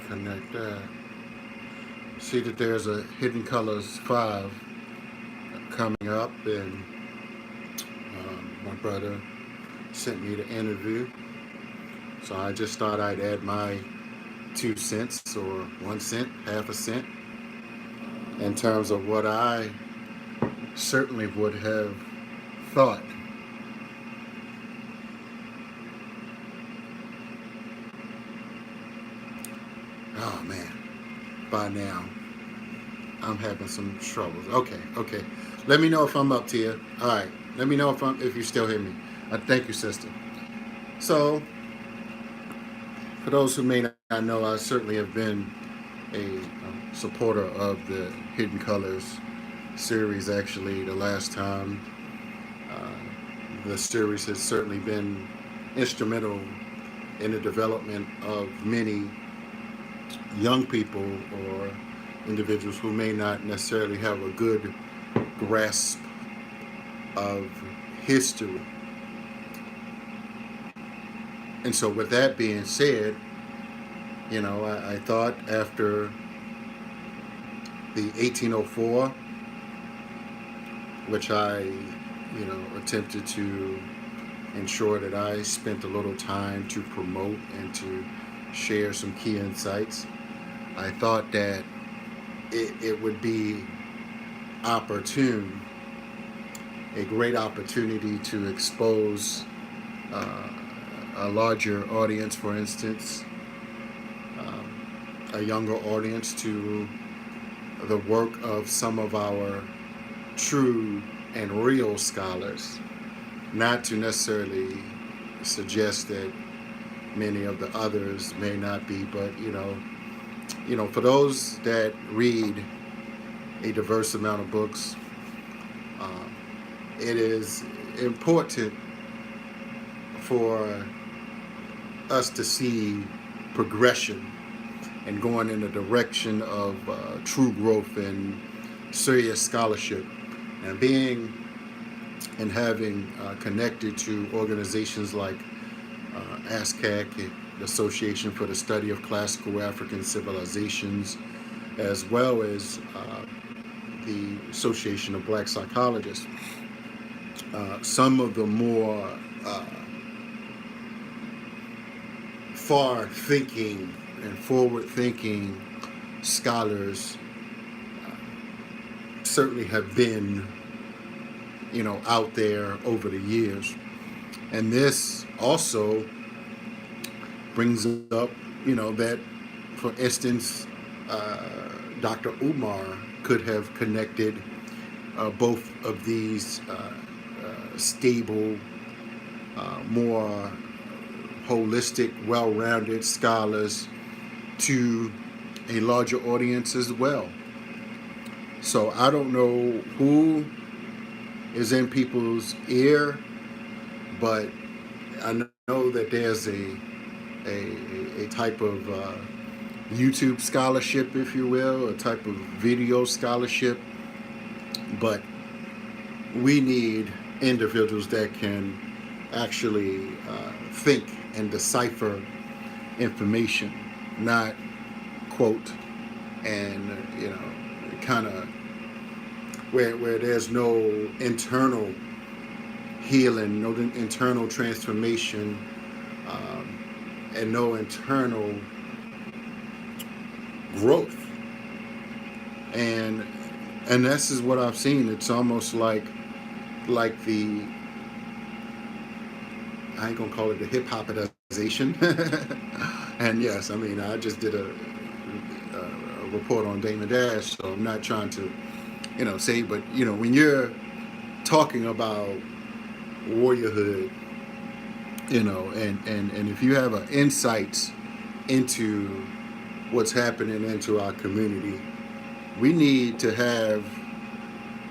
connect that. See that there's a Hidden Colors 5 coming up, and my brother sent me the interview. So I just thought I'd add my 2 cents or 1 cent, half a cent, in terms of what I certainly would have thought. Oh man, by now I'm having some troubles. Okay. Let me know if I'm up to you. All right. Let me know if you still hear me. Thank you, sister. So, for those who may not know, I certainly have been a supporter of the Hidden Colors series. Actually, the last time the series has certainly been instrumental in the development of many young people or individuals who may not necessarily have a good grasp of history. And so, with that being said, I thought after the 1804, which I, attempted to ensure that I spent a little time to promote and to share some key insights, I thought that it would be opportune, a great opportunity to expose a larger audience, for instance, a younger audience, to the work of some of our true and real scholars. Not to necessarily suggest that many of the others may not be, but for those that read a diverse amount of books, it is important for us to see progression and going in the direction of true growth and serious scholarship. And being and having connected to organizations like ASCAC, the Association for the Study of Classical African Civilizations, as well as the Association of Black Psychologists, some of the more far-thinking and forward-thinking scholars certainly have been, out there over the years. And this also brings up, that, for instance, Dr. Umar could have connected both of these stable, more holistic, well-rounded scholars to a larger audience as well. So I don't know who is in people's ear, but I know that there's a type of YouTube scholarship, if you will, a type of video scholarship, but we need individuals that can actually think and decipher information, not quote and kind of where there's no internal healing, no internal transformation, and no internal growth. And this is what I've seen. It's almost like the, I ain't gonna call it the hip hopitization. And yes, I just did a report on Damon Dash, so I'm not trying to say, but when you're talking about warriorhood, and if you have an insights into what's happening into our community, we need to have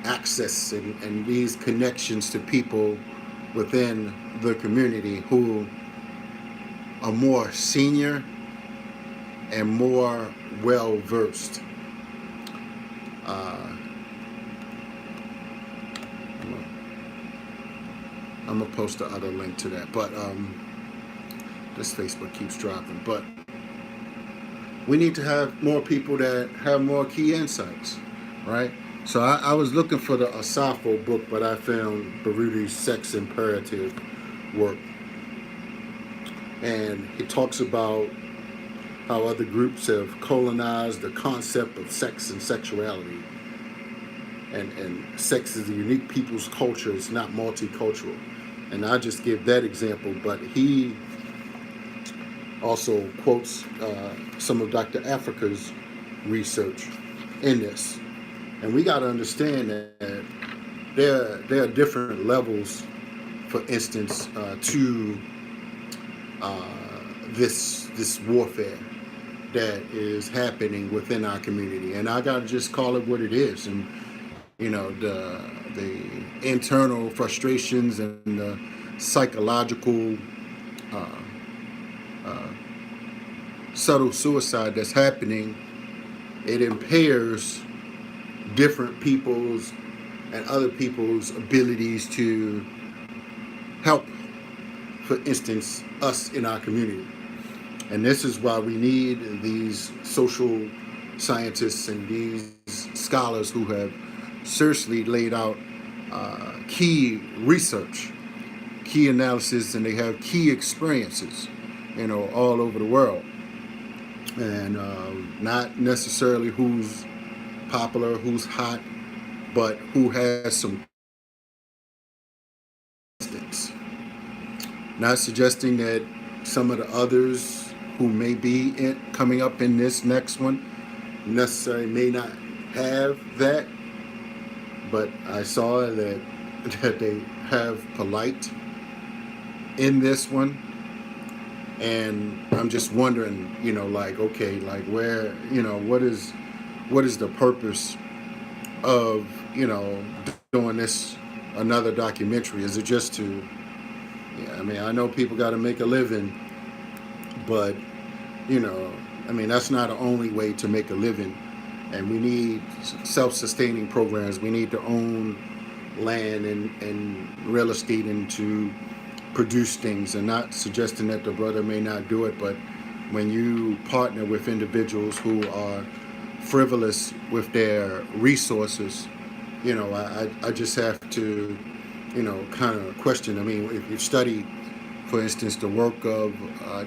access and these connections to people within the community who are more senior and more well versed. I'm gonna post the other link to that, but this Facebook keeps dropping. But we need to have more people that have more key insights, right? So I was looking for the Asafo book, but I found Baruti's Sex Imperative work. And he talks about how other groups have colonized the concept of sex and sexuality. And sex is a unique people's culture. It's not multicultural. And I just give that example, but he also quotes some of Dr. Africa's research in this. And we got to understand that there are different levels, for instance, to this warfare that is happening within our community. And I got to just call it what it is. And, you know, the internal frustrations and the psychological subtle suicide that's happening, it impairs different people's and other people's abilities to help, for instance, us in our community. And this is why we need these social scientists and these scholars who have seriously laid out key research, key analysis, and they have key experiences, you know, all over the world. And not necessarily who's popular, who's hot, but who has some instance. Not suggesting that some of the others who may be coming up in this next one necessarily may not have that, but I saw that they have polite in this one. And I'm just wondering, you know, like, okay, like where, you know, what is the purpose of, you know, doing this another documentary? Is it just to, yeah, I mean, I know people got to make a living, but, you know, I mean, that's not the only way to make a living. And we need self-sustaining programs. We need to own land and real estate and to produce things, and not suggesting that the brother may not do it, but when you partner with individuals who are frivolous with their resources, you know, I just have to, you know, kind of question. I mean, if you study, for instance, the work of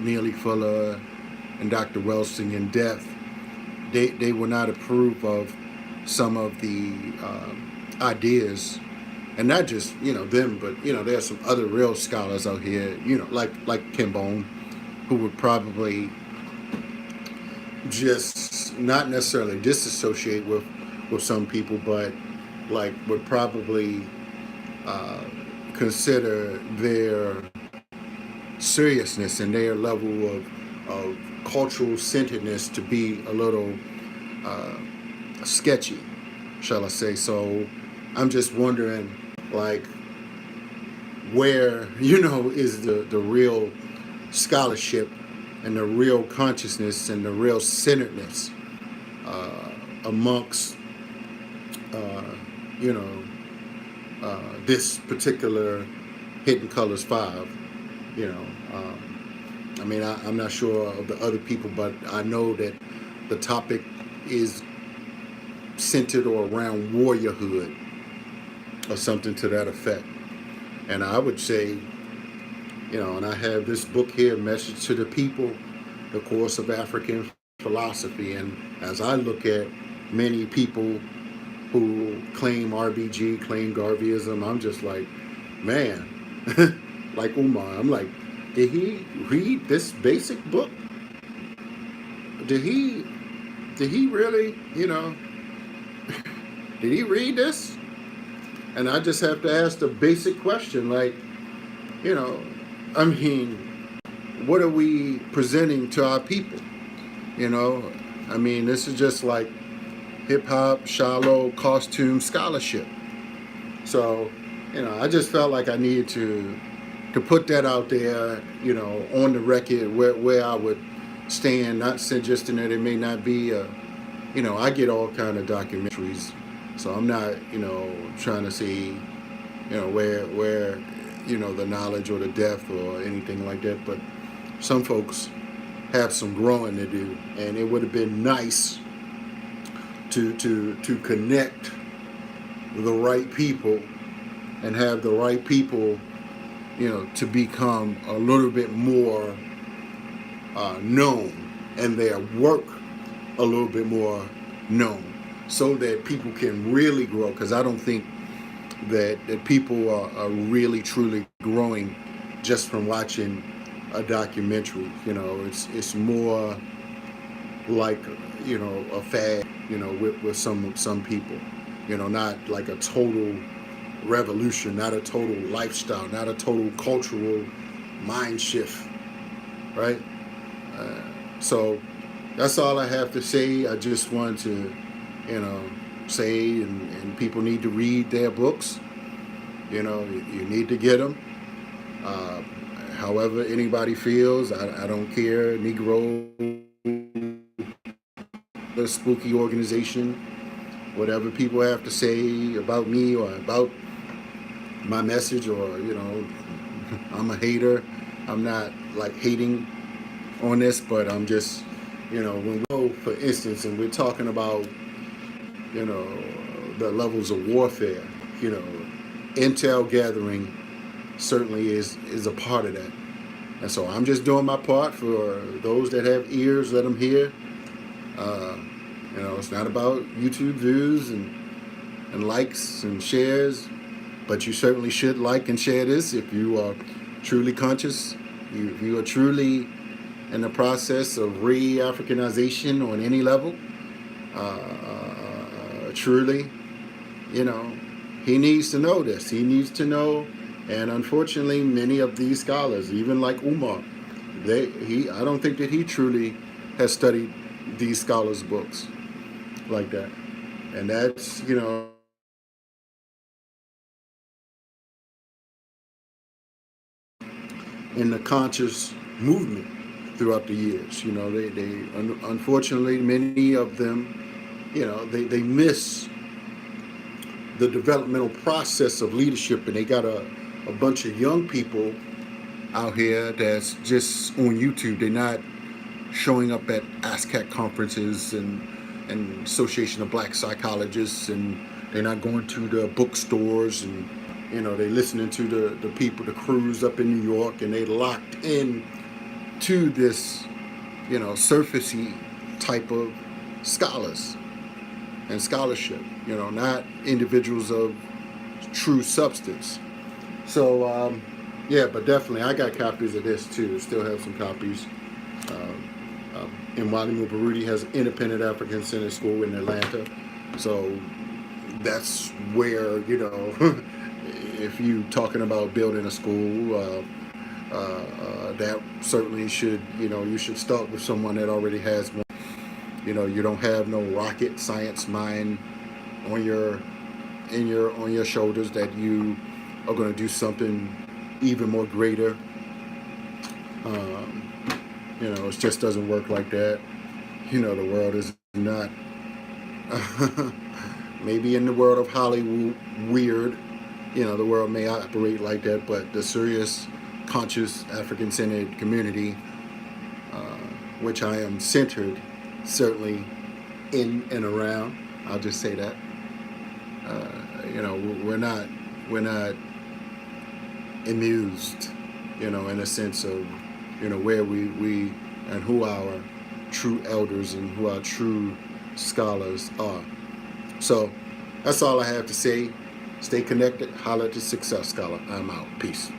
Neely Fuller and Dr. Welsing in Death, they will not approve of some of the ideas. And not just, you know, them, but, you know, there are some other real scholars out here, you know, like Kambon, who would probably just not necessarily disassociate with some people, but like would probably consider their seriousness and their level of cultural centeredness to be a little sketchy, shall I say. So I'm just wondering, like, where, you know, is the real scholarship and the real consciousness and the real centeredness amongst, you know, this particular Hidden Colors 5, you know. I mean, I'm not sure of the other people, but I know that the topic is centered or around warriorhood or something to that effect. And I would say, you know, and I have this book here, Message to the People, The Course of African Philosophy. And as I look at many people who claim RBG, claim Garveyism, I'm just like, man, like Umar, I'm like, did he read this basic book? Did he really, you know, did he read this? And I just have to ask the basic question, like, you know, I mean, what are we presenting to our people? You know, I mean, this is just like hip-hop, shallow, costume scholarship. So, you know, I just felt like I needed to put that out there, you know, on the record where I would stand, not suggesting that it may not be, you know, I get all kind of documentaries. So I'm not, you know, trying to see, you know, where, you know, the knowledge or the depth or anything like that. But some folks, have some growing to do, and it would have been nice to connect the right people and have the right people, to become a little bit more known, and their work a little bit more known, so that people can really grow. Because I don't think that people are really truly growing just from watching a documentary. It's more like a fad. With some people. Not like a total revolution, not a total lifestyle, not a total cultural mind shift, right? So that's all I have to say. I just want to, say, and people need to read their books. You need to get them. However anybody feels, I don't care. Negro, the spooky organization, whatever people have to say about me or about my message, or I'm a hater. I'm not like hating on this, but I'm just, when we go, for instance, and we're talking about, the levels of warfare, intel gathering certainly is a part of that. And so I'm just doing my part. For those that have ears, let them hear. It's not about YouTube views and likes and shares, but you certainly should like and share this if you are truly conscious. If you are truly in the process of re-Africanization on any level, truly, he needs to know this. He needs to know, and unfortunately, many of these scholars, even like Umar, I don't think that he truly has studied these scholars' books like that. And that's, in the conscious movement throughout the years. Unfortunately, many of them, they miss the developmental process of leadership, and they got a bunch of young people out here that's just on YouTube. They're not showing up at ASCAC conferences and Association of Black Psychologists, and they're not going to the bookstores, and they listening to the people, the crews up in New York, and they locked in to this surfacey type of scholars and scholarship, not individuals of true substance. So but definitely I got copies of this too. Still have some copies. And Mwalimu Baruti has an independent African Center School in Atlanta. So that's where, if you talking about building a school, that certainly should, you should start with someone that already has one. You don't have no rocket science mind on your shoulders that you are going to do something even more greater. It just doesn't work like that. The world is not, maybe in the world of Hollywood, weird, the world may operate like that, but the serious, conscious, African-centered community, which I am centered, certainly in and around, I'll just say that, we're not amused, in a sense of, where we and who our true elders and who our true scholars are. So that's all I have to say. Stay connected. Holla at the Success Scholar. I'm out. Peace.